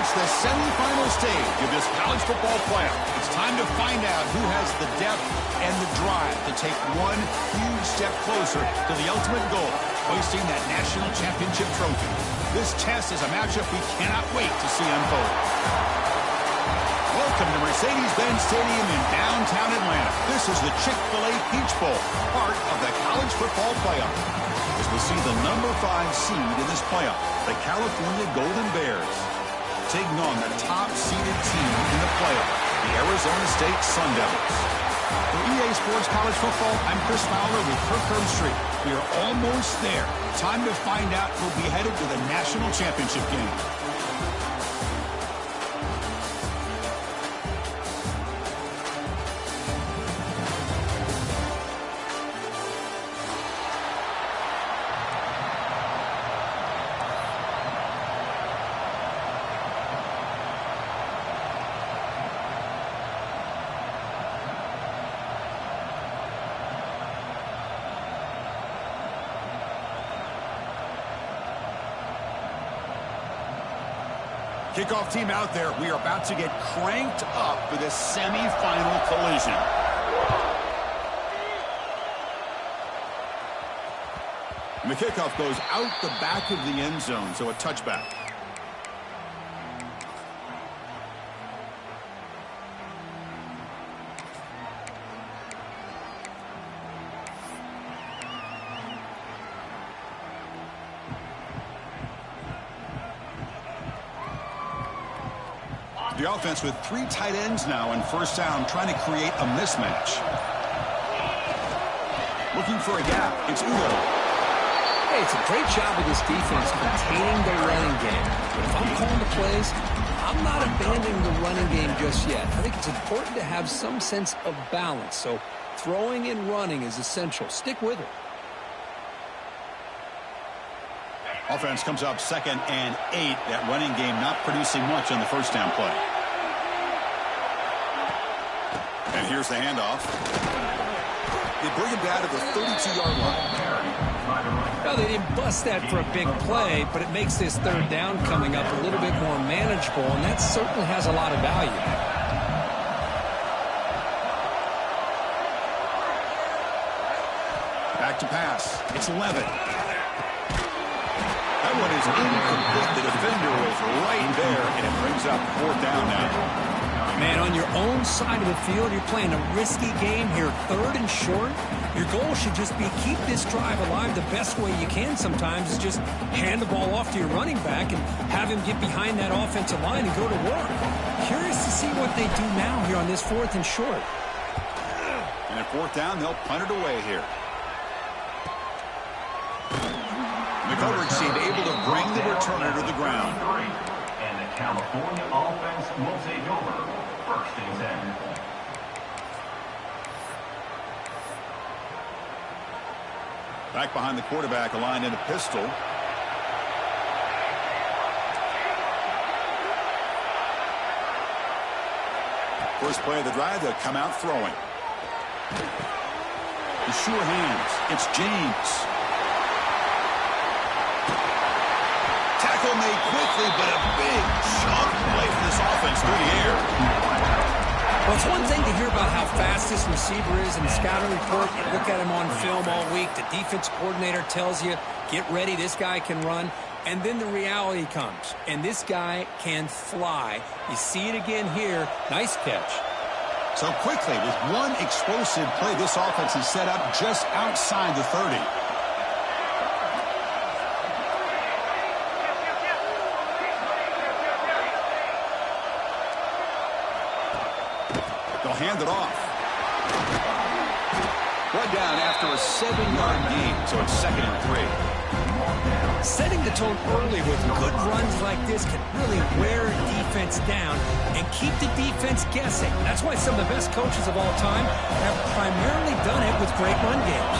It's the semifinal stage of this college football playoff. It's time to find out who has the depth and the drive to take one huge step closer to the ultimate goal, hoisting that national championship trophy. This test is a matchup we cannot wait to see unfold. Welcome to Mercedes-Benz Stadium in downtown Atlanta. This is the Chick-fil-A Peach Bowl, part of the college football playoff. As we see the number 5 seed in this playoff, the California Golden Bears, taking on the top-seeded team in the playoff, the Arizona State Sun Devils. For EA Sports College Football, I'm Chris Fowler with Kirk Herbstreit. We are almost there. Time to find out who'll be headed to the national championship game. Kickoff team out there. We are about to get cranked up for this semifinal collision. And the kickoff goes out the back of the end zone, so a touchback. The offense with 3 tight ends now in first down, trying to create a mismatch. Looking for a gap. It's Udo. Hey, it's a great job of this defense containing the running game. But if I'm calling the plays, I'm not abandoning the running game just yet. I think it's important to have some sense of balance. So throwing and running is essential. Stick with it. Offense comes up 2nd and 8. That running game not producing much on the first down play. And here's the handoff. They bring him down to the 32-yard line. Well, they didn't bust that for a big play, but it makes this third down coming up a little bit more manageable, and that certainly has a lot of value. Back to pass. It's Levin. That one is incomplete. The defender was right there, and it brings up 4th down now. Man, on your own side of the field, you're playing a risky game here. 3rd and short. Your goal should just be keep this drive alive the best way you can sometimes is just hand the ball off to your running back and have him get behind that offensive line and go to work. Curious to see what they do now here on this 4th and short. And at 4th down, they'll punt it away here. McCullough seemed able to bring the returner to the ground. And the California offense will take over 1st and 10. Back behind the quarterback, aligned in a pistol. First play of the drive, they'll come out throwing. The sure hands. It's James. Tackle made quickly, but a big chunk play for this offense through the air. Well, it's one thing to hear about how fast this receiver is in the scouting report. You look at him on film all week. The defense coordinator tells you, get ready, this guy can run. And then the reality comes, and this guy can fly. You see it again here. Nice catch. So quickly, with one explosive play, this offense is set up just outside the 30. They'll hand it off. Brought down after a 7-yard gain, so it's 2nd and 3. Setting the tone early with good runs like this can really wear a defense down and keep the defense guessing. That's why some of the best coaches of all time have primarily done it with great run games.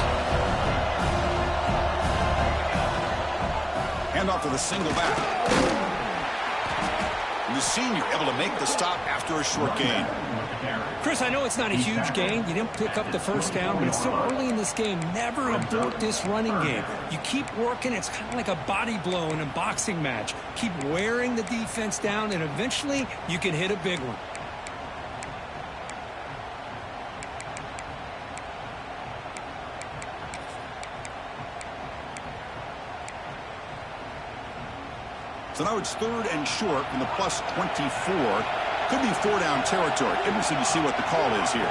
Hand off to the single back. And the senior able to make the stop after a short gain. Chris, I know it's not a huge gain. You didn't pick up the first down, but it's still early in this game. Never abort this running game. You keep working. It's kind of like a body blow in a boxing match. Keep wearing the defense down, and eventually you can hit a big one. So now it's 3rd and short from the plus 24. Could be 4-down territory. Interesting to see what the call is here.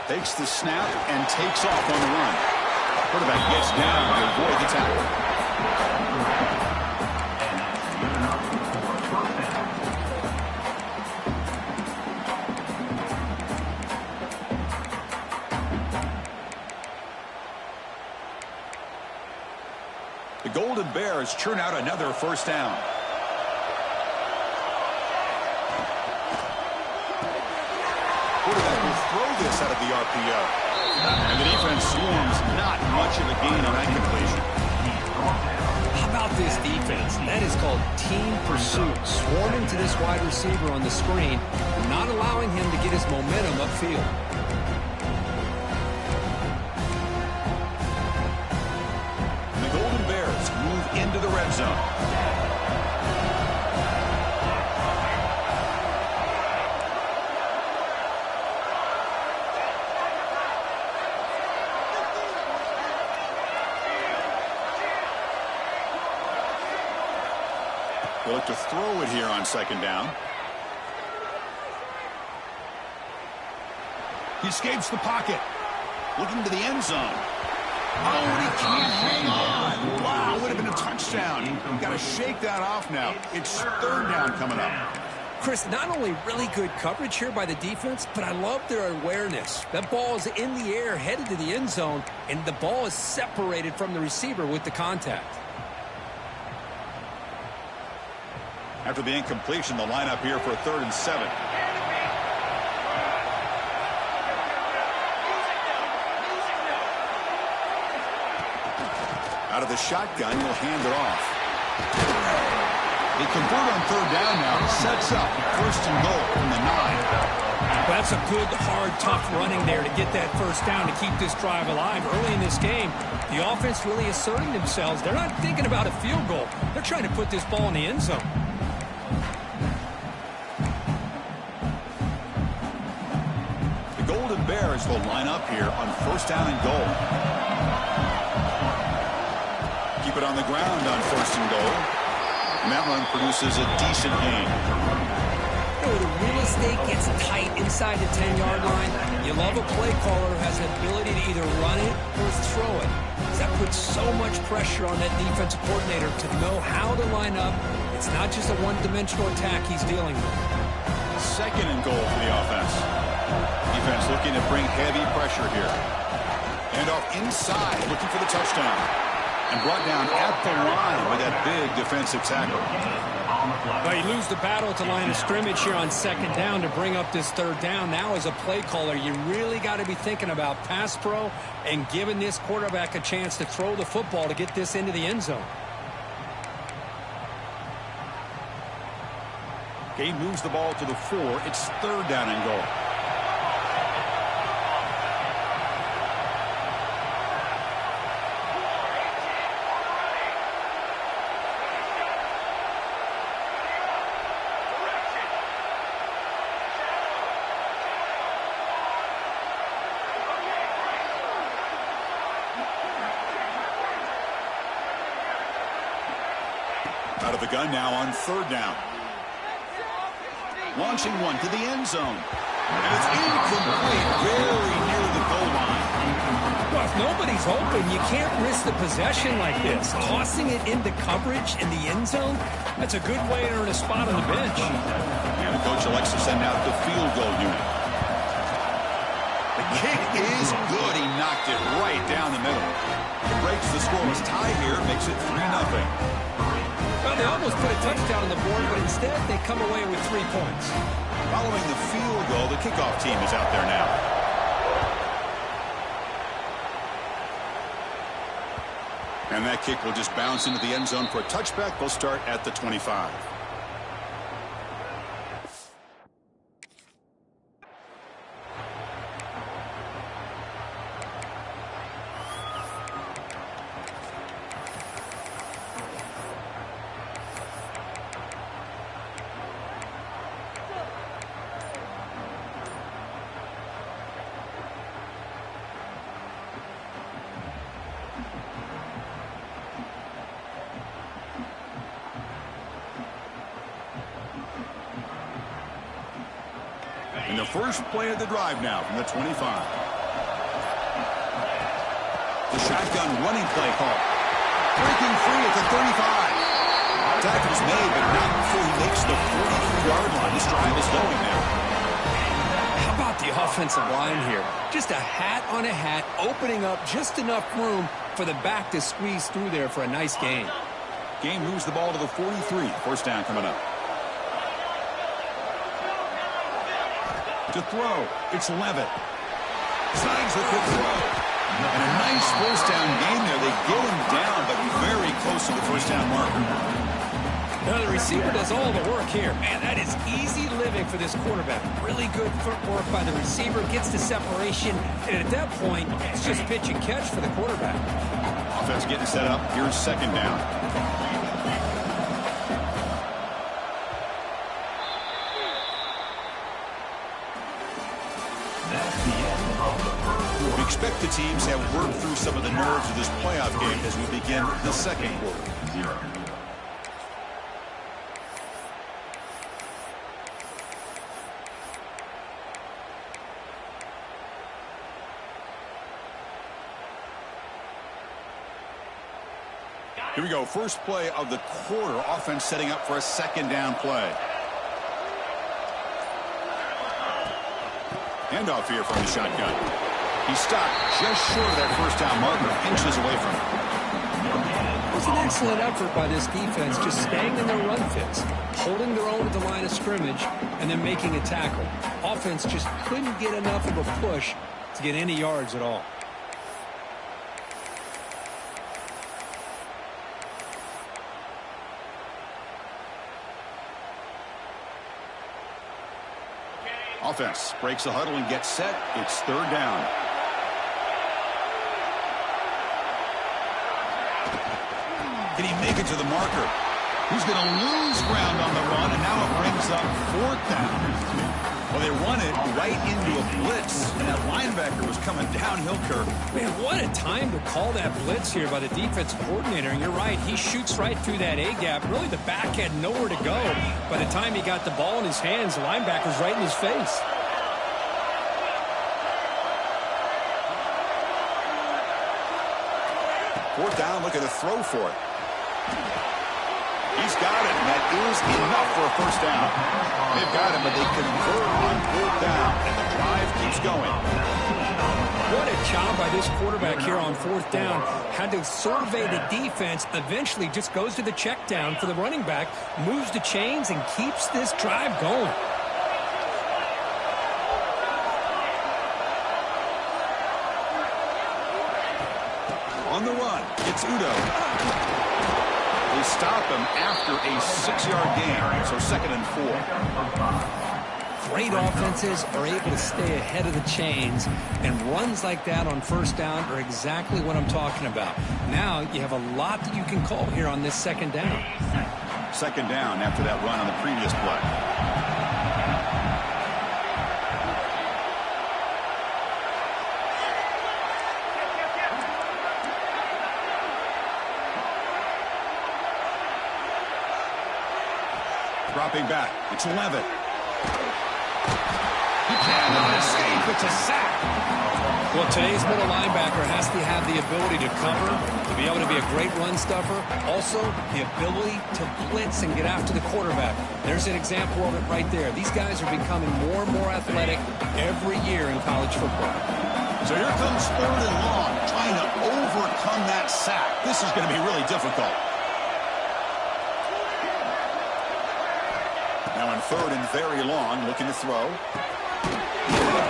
Takes the snap and takes off on the run. Quarterback gets down to avoid the tackle. The Golden Bears churn out another first down. Quarterback will throw this out of the RPO. And the defense swarms, not much of a gain on that completion. How about this defense? That is called team pursuit. Swarming to this wide receiver on the screen, not allowing him to get his momentum upfield. And the Golden Bears move into the red zone. They look to throw it here on 2nd down. He escapes the pocket. Looking to the end zone. Oh, and he can't hang on. Wow, would have been a touchdown. Got to shake that off now. It's 3rd down coming up. Chris, not only really good coverage here by the defense, but I love their awareness. That ball is in the air, headed to the end zone, and the ball is separated from the receiver with the contact. After the incompletion, the lineup here for 3rd and 7. Out of the shotgun, he'll hand it off. They convert on 3rd down now. Sets up 1st and goal from the 9. That's a good, hard, tough running there to get that first down to keep this drive alive. Early in this game, the offense really asserting themselves. They're not thinking about a field goal. They're trying to put this ball in the end zone. The Golden Bears will line up here on 1st down and goal. Keep it on the ground on 1st and goal. And that run produces a decent gain. The real estate gets tight inside the 10-yard line. You love a play caller who has the ability to either run it or throw it. That puts so much pressure on that defensive coordinator to know how to line up. It's not just a one-dimensional attack he's dealing with. 2nd and goal for the offense. Defense looking to bring heavy pressure here. And off inside, looking for the touchdown. And brought down at the line with that big defensive tackle. Well, you lose the battle at the line of scrimmage here on 2nd down to bring up this 3rd down. Now as a play caller, you really got to be thinking about pass pro and giving this quarterback a chance to throw the football to get this into the end zone. Gabe moves the ball to the 4. It's 3rd down and goal. Out of the gun now on 3rd down. Launching one to the end zone. And it's incomplete, very near the goal line. Well, if nobody's open, you can't risk the possession like this. Tossing it into coverage in the end zone, that's a good way to earn a spot on the bench. And the coach elects to send out the field goal unit. They Kick is good. He knocked it right down the middle. It breaks the scoreless tie here, makes it 3-0. Well, they almost put a touchdown on the board, but instead they come away with 3 points. Following the field goal, the kickoff team is out there now. And that kick will just bounce into the end zone for a touchback. They'll start at the 25. And the first play of the drive now from the 25. The shotgun running play call. Breaking free at the 35. Tackle's made, but not before he makes the 43-yard line. This drive is going now. How about the offensive line here? Just a hat on a hat, opening up just enough room for the back to squeeze through there for a nice gain. Game moves the ball to the 43. First down coming up. To throw, it's Levitt. Signs the quick throw. And a nice first down gain there. They get him down, but very close to the first down marker. Now the receiver does all the work here. Man, that is easy living for this quarterback. Really good footwork by the receiver, gets the separation, and at that point, it's just pitch and catch for the quarterback. Offense getting set up. Here's second down. We expect the teams have worked through some of the nerves of this playoff game as we begin the second quarter. Here we go. First play of the quarter. Offense setting up for a second down play. Handoff here from the shotgun. He stopped just short of that first down marker, inches away from it. It was an excellent effort by this defense, just staying in their run fits, holding their own at the line of scrimmage, and then making a tackle. Offense just couldn't get enough of a push to get any yards at all. Offense breaks the huddle and gets set. It's third down. Can he make it to the marker? He's going to lose ground on the run, and now it brings up fourth down. Well, they run it right into a blitz, and that linebacker was coming downhill, Kirk. Man, what a time to call that blitz here by the defensive coordinator. And you're right, he shoots right through that A-gap. Really, the back had nowhere to go. By the time he got the ball in his hands, the linebacker's right in his face. Fourth down, look at the throw for it. He's got it, and that is enough for a first down. They've got him, but they convert on fourth down, and the drive keeps going. What a job by this quarterback here on fourth down. Had to survey the defense, eventually just goes to the check down for the running back, moves the chains, and keeps this drive going. On the run, it's Udo. They stop him after a 6-yard gain, so second and 4. Great offenses are able to stay ahead of the chains, and runs like that on first down are exactly what I'm talking about. Now you have a lot that you can call here on this second down. Second down after that run on the previous play. Dropping back, it's Levitt. He cannot escape, it's a sack. Well, today's middle linebacker has to have the ability to cover, to be able to be a great run stuffer, also the ability to blitz and get after the quarterback. There's an example of it right there. These guys are becoming more and more athletic every year in college football. So here comes 3rd and long, trying to overcome that sack. This is going to be really difficult. Now in 3rd and very long, looking to throw.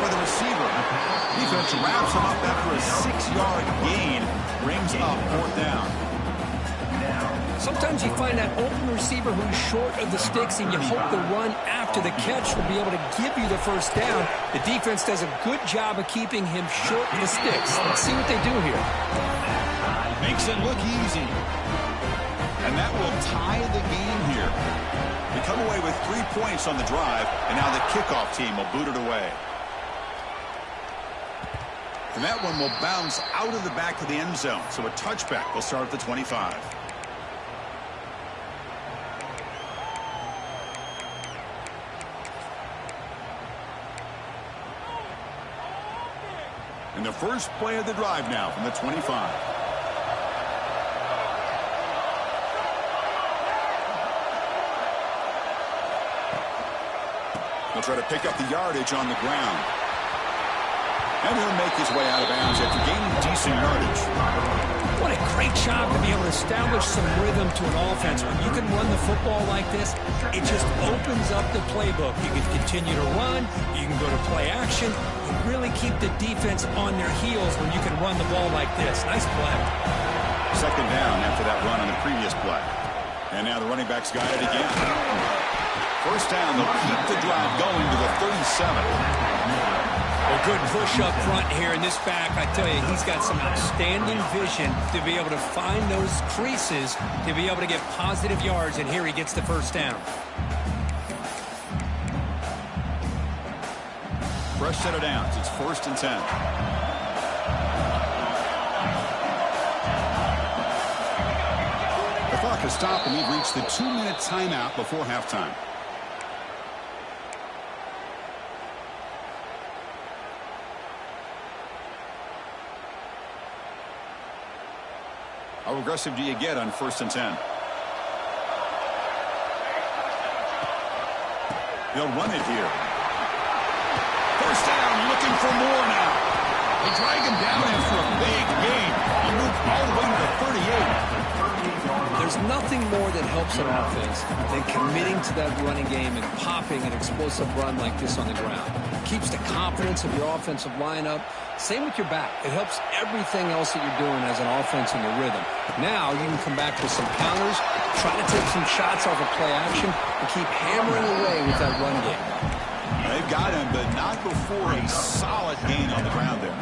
By the receiver. Defense wraps him up after a 6-yard gain. Brings up 4th down. Sometimes you find that open receiver who's short of the sticks, and you hope the run after the catch will be able to give you the first down. The defense does a good job of keeping him short of the sticks. Let's see what they do here. Makes it look easy. And that will tie the game here. They come away with 3 points on the drive, and now the kickoff team will boot it away. And that one will bounce out of the back of the end zone. So a touchback will start at the 25. And the first play of the drive now from the 25. He'll try to pick up the yardage on the ground. And he'll make his way out of bounds after gaining decent yardage. What a great job to be able to establish some rhythm to an offense. When you can run the football like this, it just opens up the playbook. You can continue to run. You can go to play action. You really keep the defense on their heels when you can run the ball like this. Nice play. 2nd down after that run on the previous play. And now the running back's got it again. 1st down, they'll keep the drive going to the 37. A good push up front here in this back. I tell you, he's got some outstanding vision to be able to find those creases, to be able to get positive yards, and here he gets the first down. Fresh set of downs. It's 1st and 10. The clock has stopped, and we've reached the 2-minute timeout before halftime. How aggressive do you get on 1st and 10? They'll run it here. 1st down, looking for more now. They drag him down after a big gain. He moved all the way to the 38. There's nothing more that helps an offense than committing to that running game and popping an explosive run like this on the ground. It keeps the confidence of your offensive lineup. Same with your back. It helps everything else that you're doing as an offense in your rhythm. Now you can come back with some counters, try to take some shots off of play action, and keep hammering away with that run game. They've got him, but not before a solid gain on the ground there.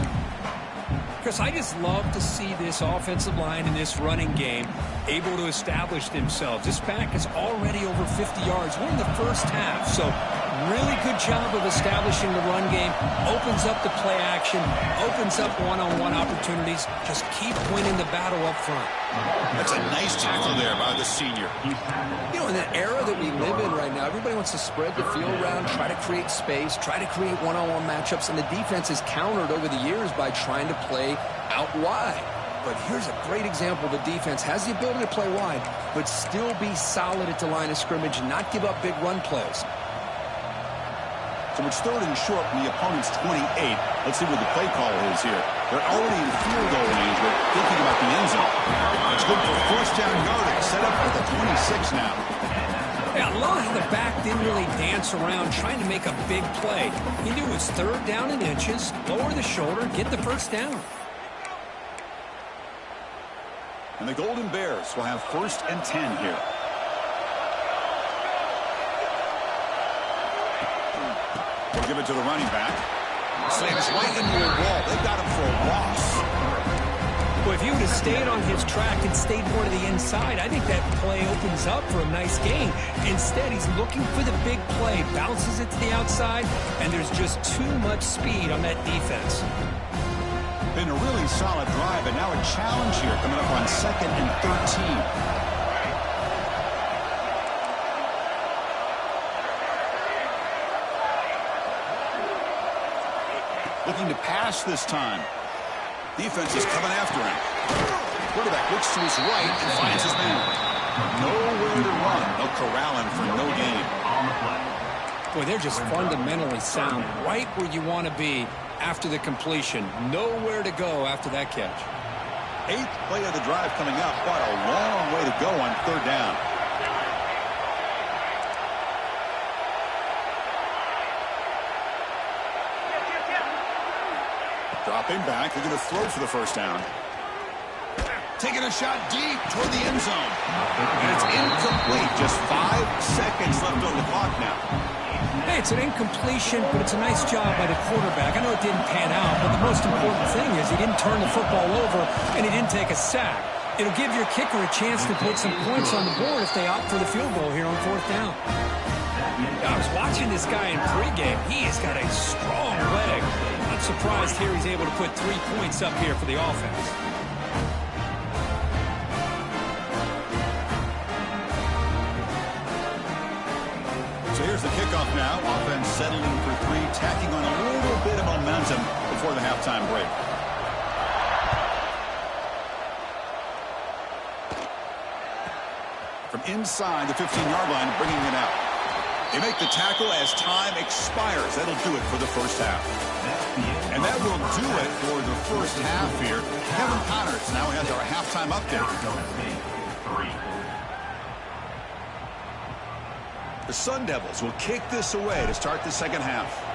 Chris, I just love to see this offensive line in this running game able to establish themselves. This back is already over 50 yards. We're in the first half, so really good job of establishing the run game. Opens up the play action, opens up one-on-one opportunities. Just keep winning the battle up front. That's a nice tackle there by the senior. You know, in the era that we live in right now, everybody wants to spread the field around, try to create space, try to create one-on-one matchups, and the defense is countered over the years by trying to play out wide. But here's a great example. The defense has the ability to play wide, but still be solid at the line of scrimmage and not give up big run plays. So it's 3rd and short from the opponent's 28. Let's see what the play call is here. They're already in field goal range, but thinking about the end zone. It's good for 1st down yardage. Set up at the 26 now. Yeah, I love how the back didn't really dance around trying to make a big play. He knew it was 3rd down in inches, lower the shoulder, get the first down. And the Golden Bears will have 1st and 10 here. They'll give it to the running back. Slams right into the wall. They've got him for a loss. Well, if he would have stayed on his track and stayed more to the inside, I think that play opens up for a nice gain. Instead, he's looking for the big play, bounces it to the outside, and there's just too much speed on that defense. Been a really solid drive, and now a challenge here coming up on 2nd and 13. Looking to pass this time. Defense is coming after him. Quarterback looks to his right and finds his man. Nowhere to run. They'll corral him for no gain. Boy, they're just fundamentally sound right where you want to be after the completion. Nowhere to go after that catch. 8th play of the drive coming up, but a long way to go on 3rd down. Dropping back, they're going to throw for the 1st down. Taking a shot deep toward the end zone. And it's incomplete. Just 5 seconds left on the clock now. Hey, it's an incompletion, but it's a nice job by the quarterback. I know it didn't pan out, but the most important thing is he didn't turn the football over and he didn't take a sack. It'll give your kicker a chance to put some points on the board if they opt for the field goal here on 4th down. I was watching this guy in pregame. He has got a strong leg. I'm surprised here he's able to put 3 points up here for the offense. So here's the kickoff now. Offense settling for 3, tacking on a little bit of momentum before the halftime break. From inside the 15-yard line, bringing it out. They make the tackle as time expires. That'll do it for the 1st half. And that will do it for the 1st half here. Kevin Connors now has our halftime update. The Sun Devils will kick this away to start the 2nd half.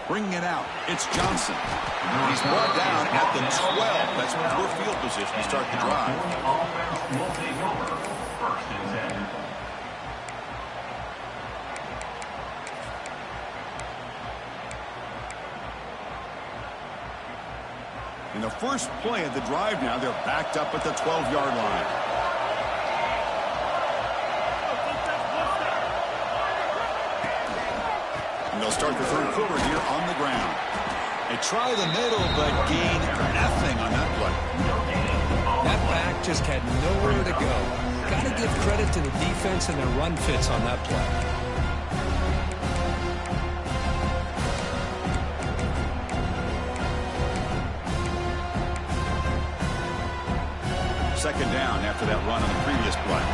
Bringing it out, it's Johnson. He's brought down at the 12. That's poor field position to start the drive. Offense will take over 1st and 10. In the first play of the drive now, they're backed up at the 12-yard line. And they'll start the 3rd quarter here on the ground. They try the middle, but gain nothing on that play. That back just had nowhere to go. Got to give credit to the defense and their run fits on that play. 2nd down after that run on the previous play.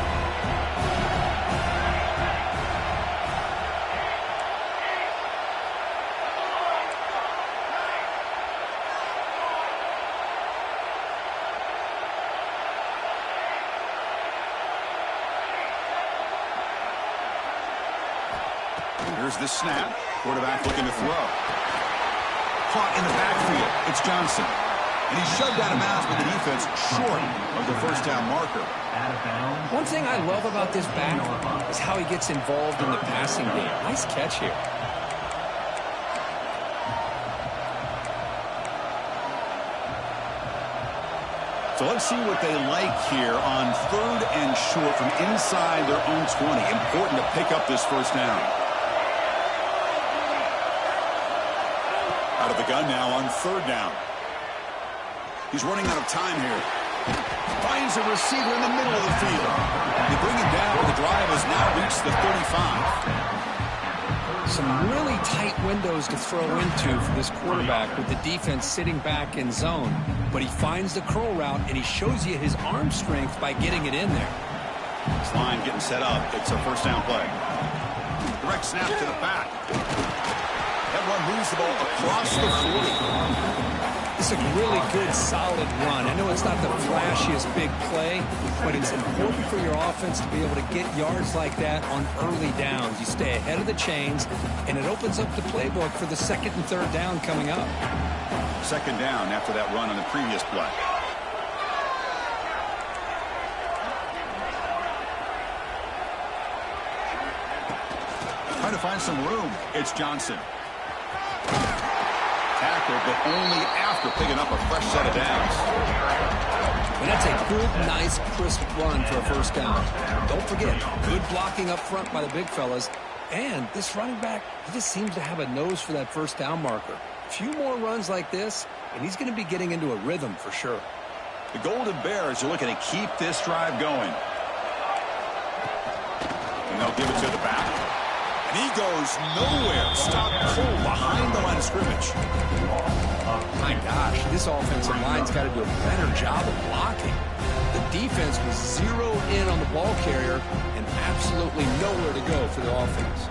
Here's the snap. Quarterback looking to throw. Caught in the backfield. It's Johnson. And he's shoved out of bounds with the defense short of the 1st down marker. One thing I love about this back is how he gets involved in the passing game. Nice catch here. So let's see what they like here on 3rd and short from inside their own 20. Important to pick up this 1st down. Out of the gun now on 3rd down. He's running out of time here. Finds a receiver in the middle of the field. They bring him down. The drive has now reached the 35. Some really tight windows to throw into for this quarterback with the defense sitting back in zone. But he finds the curl route, and he shows you his arm strength by getting it in there. This line getting set up. It's a 1st down play. Direct snap to the back. That one moves the ball across the 40. It's a really good, solid run. I know it's not the flashiest big play, but it's important for your offense to be able to get yards like that on early downs. You stay ahead of the chains, and it opens up the playbook for the 2nd and 3rd down coming up. 2nd down after that run on the previous play. Trying to find some room. It's Johnson. Tackle, but only after picking up a fresh set of downs. And that's a good, nice, crisp run for a 1st down. Don't forget, good blocking up front by the big fellas. And this running back, he just seems to have a nose for that 1st down marker. A few more runs like this, and he's going to be getting into a rhythm for sure. The Golden Bears are looking to keep this drive going. And they'll give it to the back. And he goes nowhere. Stopped cold behind the line of scrimmage. My gosh, this offensive line's got to do a better job of blocking. The defense was zeroed in on the ball carrier and absolutely nowhere to go for the offense.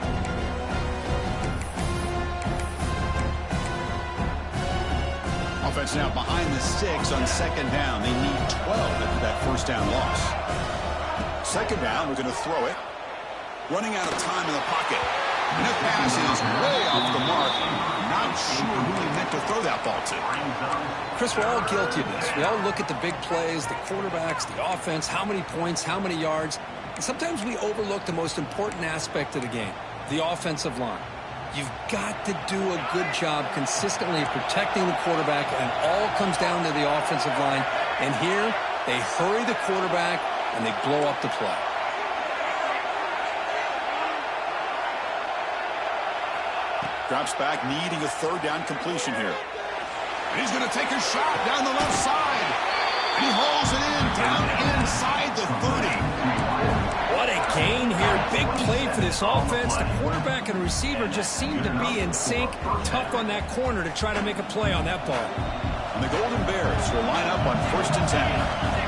Offense now behind the 6 on second down. They need 12 after that first down loss. Second down, we're going to throw it. Running out of time in the pocket. And the pass is way off the mark. Not sure who he meant to throw that ball to. Chris, we're all guilty of this. We all look at the big plays, the quarterbacks, the offense, how many points, how many yards. And sometimes we overlook the most important aspect of the game, the offensive line. You've got to do a good job consistently protecting the quarterback, and it all comes down to the offensive line. And here, they hurry the quarterback, and they blow up the play. Drops back, needing a third down completion here. And he's going to take a shot down the left side. And he hauls it in down inside the 30. What a gain here. Big play for this offense. The quarterback and receiver just seem to be in sync. Tough on that corner to try to make a play on that ball. And the Golden Bears will line up on 1st and 10.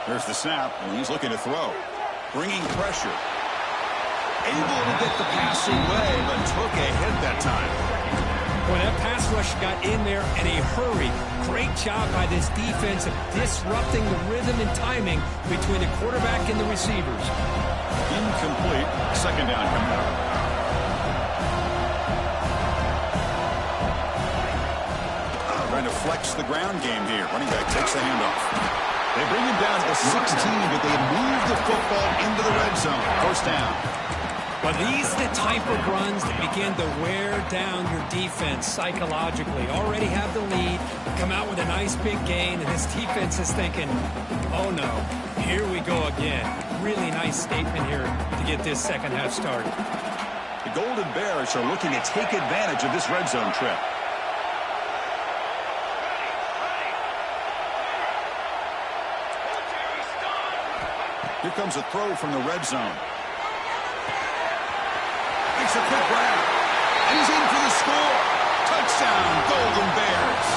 There's the snap, and he's looking to throw. Bringing pressure. Able to get the pass away, but took a hit that time. Boy, that pass rush got in there in a hurry. Great job by this defense of disrupting the rhythm and timing between the quarterback and the receivers. Incomplete. Second down coming up. Trying to flex the ground game here. Running back takes the handoff. They bring him down to 16, but they move the football into the red zone. First down. But these are the type of runs that begin to wear down your defense psychologically. Already have the lead, come out with a nice big gain, and this defense is thinking, oh no, here we go again. Really nice statement here to get this second half started. The Golden Bears are looking to take advantage of this red zone trip. Here comes a throw from the red zone. Makes a quick grab. And he's in for the score. Touchdown, Golden Bears.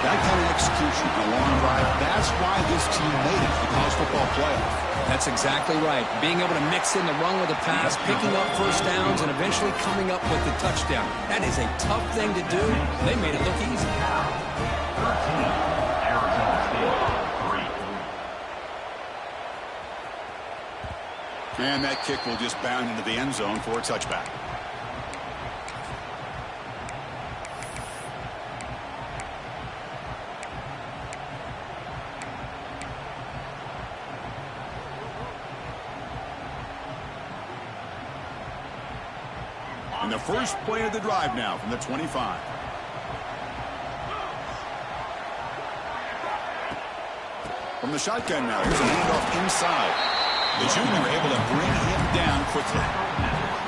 That kind of execution on a long drive, that's why this team made it to the college football playoff. That's exactly right. Being able to mix in the run with the pass, picking up first downs, and eventually coming up with the touchdown. That is a tough thing to do. They made it look easy. And that kick will just bound into the end zone for a touchback. And the first play of the drive now from the 25. From the shotgun now, here's a handoff inside. The junior able to bring him down quickly.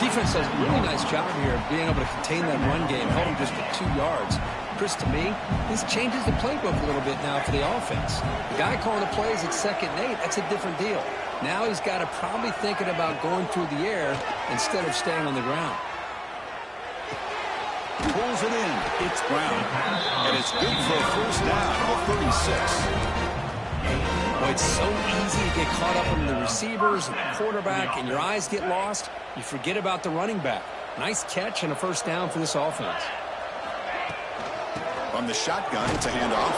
Defense does a really nice job here of being able to contain that run game, held him just to 2 yards. Chris, to me, this changes the playbook a little bit now for the offense. The guy calling the plays at 2nd and 8, that's a different deal. Now he's got to probably thinking about going through the air instead of staying on the ground. Pulls it in. It's Brown. And it's good for a first down of the 36. Boy, it's so easy to get caught up in the receivers and the quarterback, and your eyes get lost. You forget about the running back. Nice catch and a first down for this offense. From the shotgun, it's a handoff.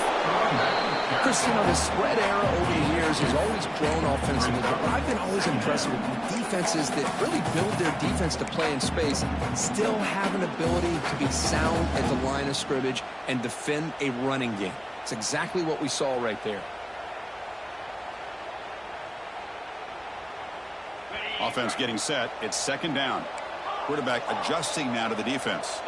Chris, you know, the spread era over the years has always grown offensively, but I've been always impressed with defenses that really build their defense to play in space, still have an ability to be sound at the line of scrimmage and defend a running game. It's exactly what we saw right there. Offense getting set. It's second down. Quarterback adjusting now to the defense.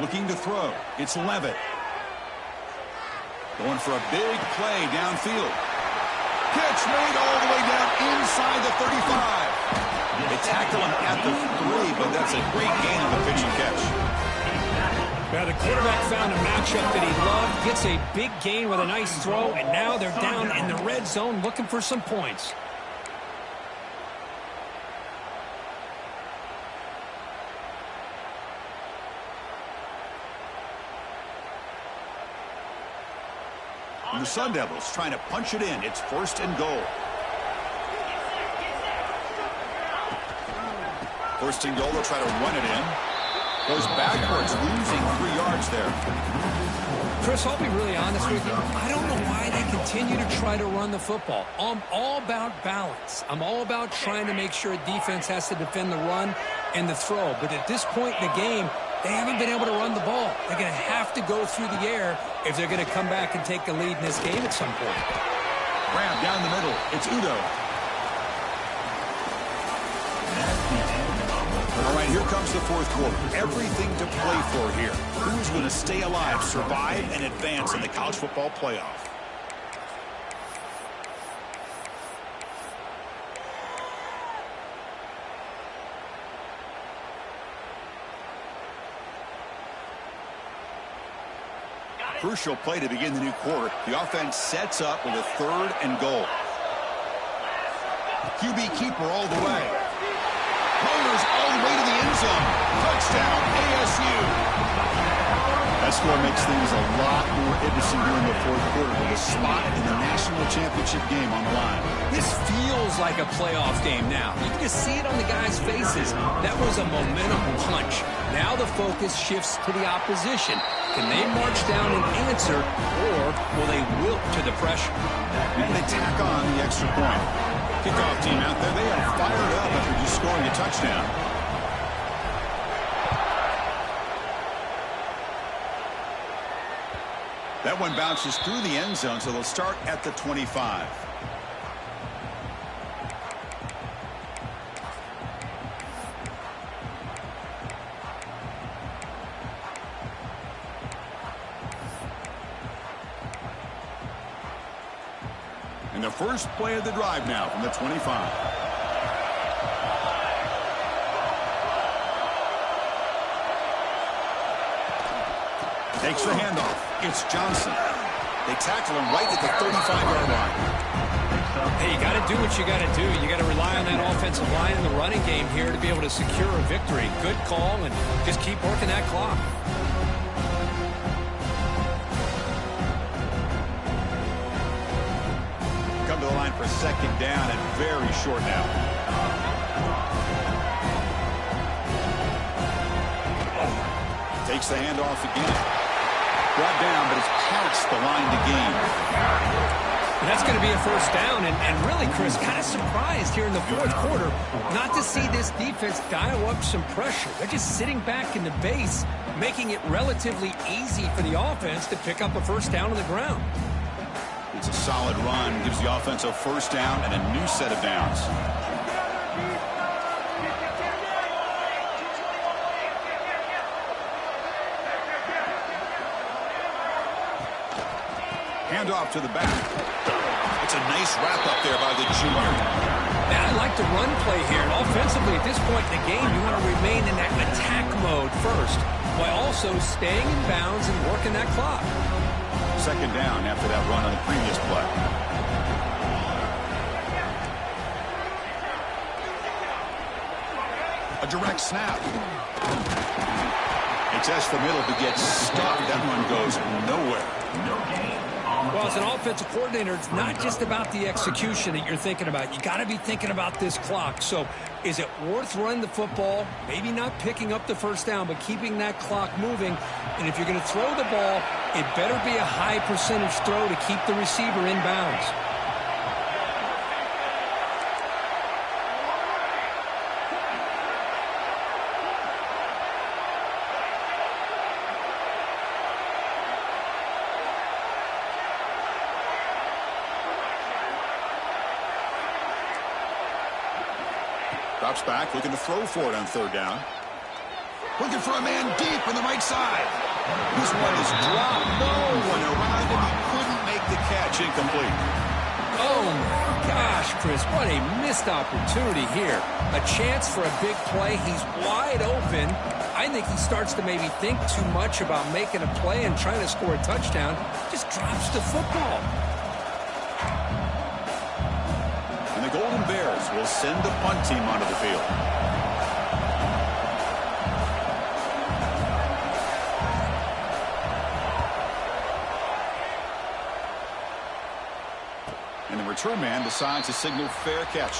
Looking to throw. It's Levitt. Going for a big play downfield. Catch made all the way down inside the 35. They tackle him at the 3, but that's a great gain on the pitch and catch. Yeah, the quarterback found a matchup that he loved, gets a big gain with a nice throw, and now they're down in the red zone looking for some points. And the Sun Devils trying to punch it in. It's 1st and goal. 1st and goal, they'll try to run it in. Goes backwards, losing 3 yards there. Chris, I'll be really honest with you. I don't know why they continue to try to run the football. I'm all about balance. I'm all about trying to make sure defense has to defend the run and the throw. But at this point in the game, they haven't been able to run the ball. They're going to have to go through the air if they're going to come back and take the lead in this game at some point. Grab down the middle. It's Udo. All right, here comes the 4th quarter. Everything to play for here. Who's going to stay alive, survive, and advance in the college football playoff? Crucial play to begin the new quarter. The offense sets up with a 3rd and goal. QB keeper all the way. Motors all the way to the end zone. Touchdown, ASU. That score makes things a lot more interesting during the 4th quarter with a spot in the national championship game on the line. This feels like a playoff game now. You can just see it on the guys' faces. That was a momentum punch. Now the focus shifts to the opposition. Can they march down and answer, or will they wilt to the pressure? And they tack on the extra point. Kickoff team out there, they are fired up after just scoring a touchdown. That one bounces through the end zone, so they'll start at the 25. And the first play of the drive now from the 25. Takes the handoff. It's Johnson. They tackle him right at the 35-yard line. Hey, you got to do what you got to do. You got to rely on that offensive line in the running game here to be able to secure a victory. Good call, and just keep working that clock. Come to the line for 2nd down and very short now. Takes the handoff again. Brought down, but it's past the line to gain. And that's going to be a 1st down. And really, Chris, kind of surprised here in the 4th quarter not to see this defense dial up some pressure. They're just sitting back in the base, making it relatively easy for the offense to pick up a 1st down on the ground. It's a solid run. Gives the offense a 1st down and a new set of downs. Handoff to the back. It's a nice wrap up there by the junior. And I like the run play here. And offensively, at this point in the game, you want to remain in that attack mode first, while also staying in bounds and working that clock. 2nd down after that run on the previous play. A direct snap. It's S the middle to get stuck. That one goes nowhere. Well, as an offensive coordinator, it's not just about the execution that you're thinking about. You got to be thinking about this clock. So is it worth running the football, maybe not picking up the 1st down, but keeping that clock moving? And if you're going to throw the ball, it better be a high percentage throw to keep the receiver in bounds. Drops back, looking to throw for it on 3rd down. Looking for a man deep on the right side. This one is dropped. No one around him. He couldn't make the catch. Incomplete. Oh, my gosh, Chris, what a missed opportunity here. A chance for a big play. He's wide open. I think he starts to maybe think too much about making a play and trying to score a touchdown. Just drops the football. And the Golden Bears will send the punt team onto the field. And the return man decides to signal fair catch.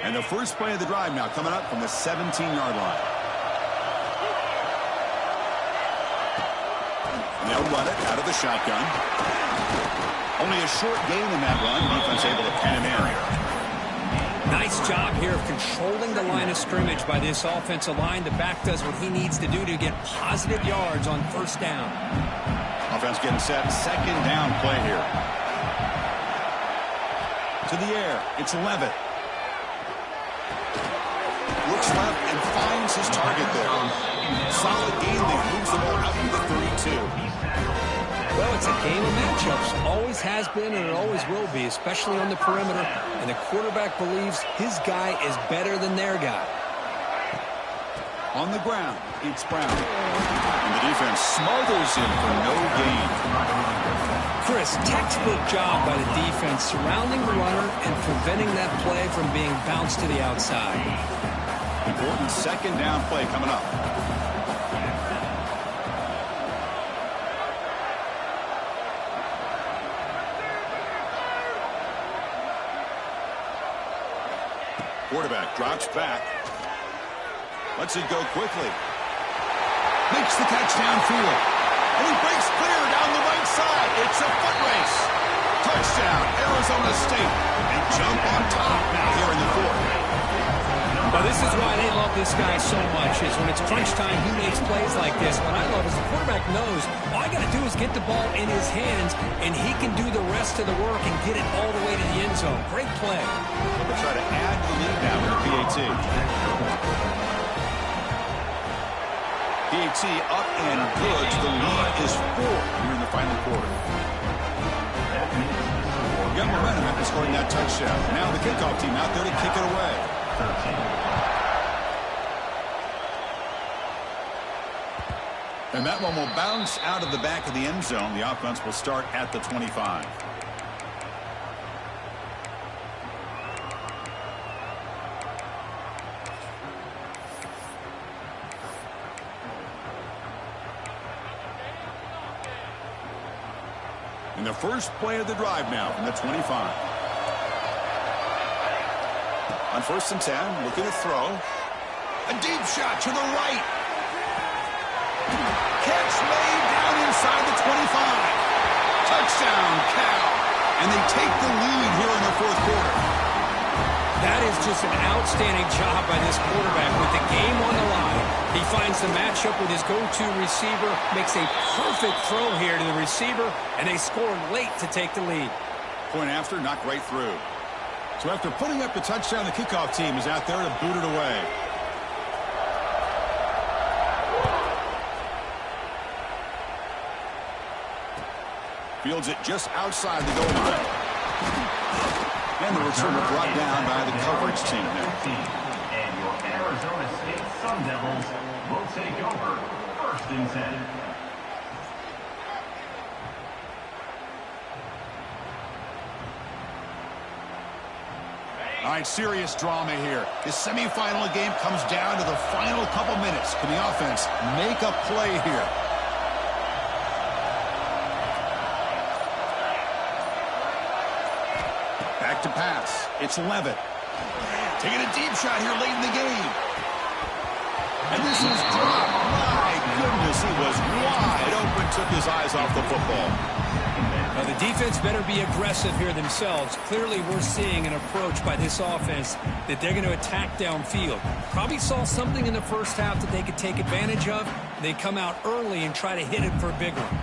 And the first play of the drive now coming up from the 17-yard line. And they'll run it out of the shotgun. Only a short gain in that run. Defense able to pin him in. Nice job here of controlling the line of scrimmage by this offensive line. The back does what he needs to do to get positive yards on first down. Offense getting set. Second down play here. To the air. It's Levitt. Looks left and finds his target there. Solid gain there. Moves the ball out to the 32. Well, it's a game of matchups. Always has been and it always will be, especially on the perimeter. And the quarterback believes his guy is better than their guy. On the ground, it's Brown. And the defense smothers him for no gain. Chris, textbook job by the defense surrounding the runner and preventing that play from being bounced to the outside. Important second down play coming up. Quarterback drops back. Lets it go quickly. Makes the catch downfield. And he breaks clear down the right side. It's a foot race. Touchdown, Arizona State. And jump on top now here in the fourth. Well, this is why they love this guy so much, is when it's crunch time, he makes plays like this. What I love is the quarterback knows all I got to do is get the ball in his hands, and he can do the rest of the work and get it all the way to the end zone. Great play. We'll try to add the lead now with the PAT. PAT up and good. The lead is 4 here in the final quarter. Got momentum after scoring that touchdown. Now the kickoff team out there to kick it away. And that one will bounce out of the back of the end zone. The offense will start at the 25. And the first play of the drive now from the 25. On 1st and 10, looking to throw. A deep shot to the right. Catch made down inside the 25. Touchdown, Cal. And they take the lead here in the fourth quarter. That is just an outstanding job by this quarterback with the game on the line. He finds the matchup with his go-to receiver, makes a perfect throw here to the receiver, and they score late to take the lead. Point after, knocked right through. So after putting up the touchdown, the kickoff team is out there to boot it away. Fields it just outside the goal line. And the returner brought down by the coverage team now. And your Arizona State Sun Devils will take over 1st and 10. All right, serious drama here. This semifinal game comes down to the final couple minutes. Can the offense make a play here? Back to pass. It's Levitt. Taking a deep shot here late in the game. And this is dropped. My goodness, he was wide open, took his eyes off the football. Now, the defense better be aggressive here themselves. Clearly, we're seeing an approach by this offense that they're going to attack downfield. Probably saw something in the first half that they could take advantage of. They come out early and try to hit it for a big one.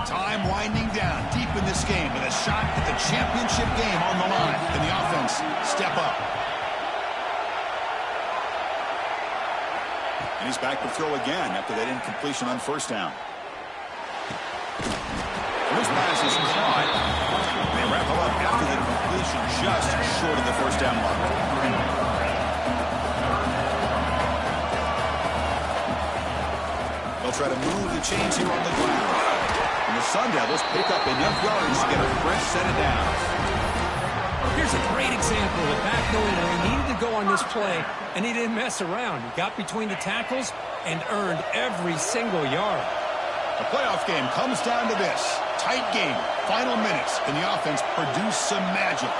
Time winding down deep in this game with a shot at the championship game on the line. Can the offense step up? And he's back to throw again after that incompletion on first down. This pass is caught. They wrap him up after the completion just short of the first down mark. They'll try to move the chains here on the ground. And the Sun Devils pick up enough yards to get a fresh set of downs. Here's a great example of back knowing where he needed to go on this play, and he didn't mess around. He got between the tackles and earned every single yard. The playoff game comes down to this. Tight game, final minutes, and the offense produce some magic.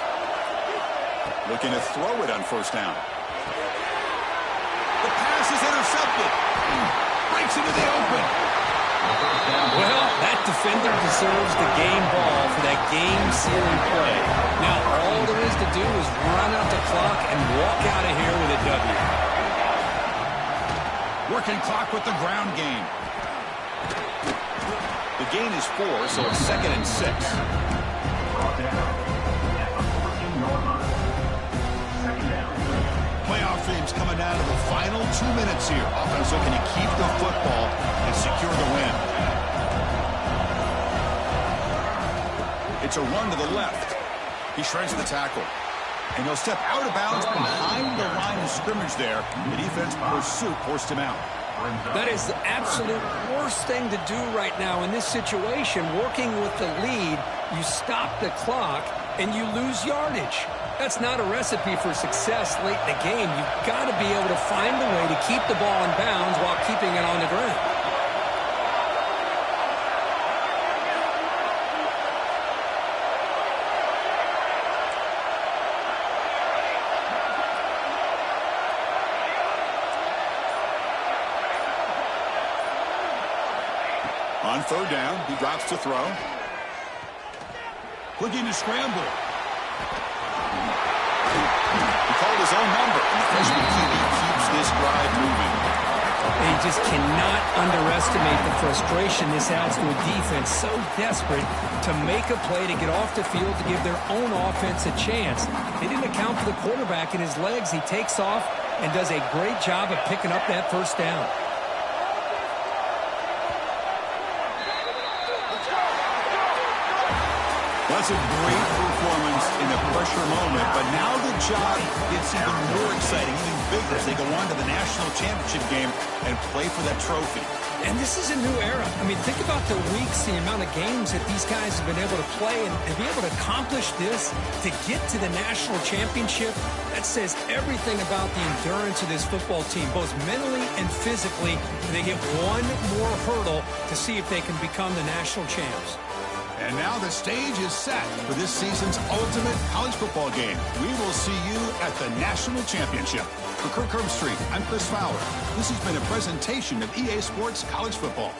Looking to throw it on first down. The pass is intercepted. Breaks into the open. Well, that defender deserves the game ball for that game-sealing play. Now, all there is to do is run out the clock and walk out of here with a W. Working clock with the ground game. The gain is 4, so it's 2nd and 6. Playoff dreams coming down to the final 2 minutes here. Offense looking to keep the football and secure the win. It's a run to the left. He shreds the tackle. And he'll step out of bounds behind the line of scrimmage there. The defense pursuit forced him out. That is the absolute worst thing to do right now in this situation. Working with the lead, you stop the clock and you lose yardage. That's not a recipe for success late in the game. You've got to be able to find a way to keep the ball in bounds while keeping it on the ground. On third down, he drops to throw. Looking to scramble. He called his own number, and the freshman QB keeps this drive moving. They just cannot underestimate the frustration this adds to a defense so desperate to make a play to get off the field to give their own offense a chance. They didn't account for the quarterback in his legs. He takes off and does a great job of picking up that first down. That's a great performance in a pressure moment, but now the job gets even more exciting, even bigger as they go on to the national championship game and play for that trophy. And this is a new era. I mean, think about the weeks, the amount of games that these guys have been able to play, and to be able to accomplish this, to get to the national championship, that says everything about the endurance of this football team, both mentally and physically. They get one more hurdle to see if they can become the national champs. And now the stage is set for this season's ultimate college football game. We will see you at the national championship. For Kirk Herbstreit, I'm Chris Fowler. This has been a presentation of EA Sports College Football.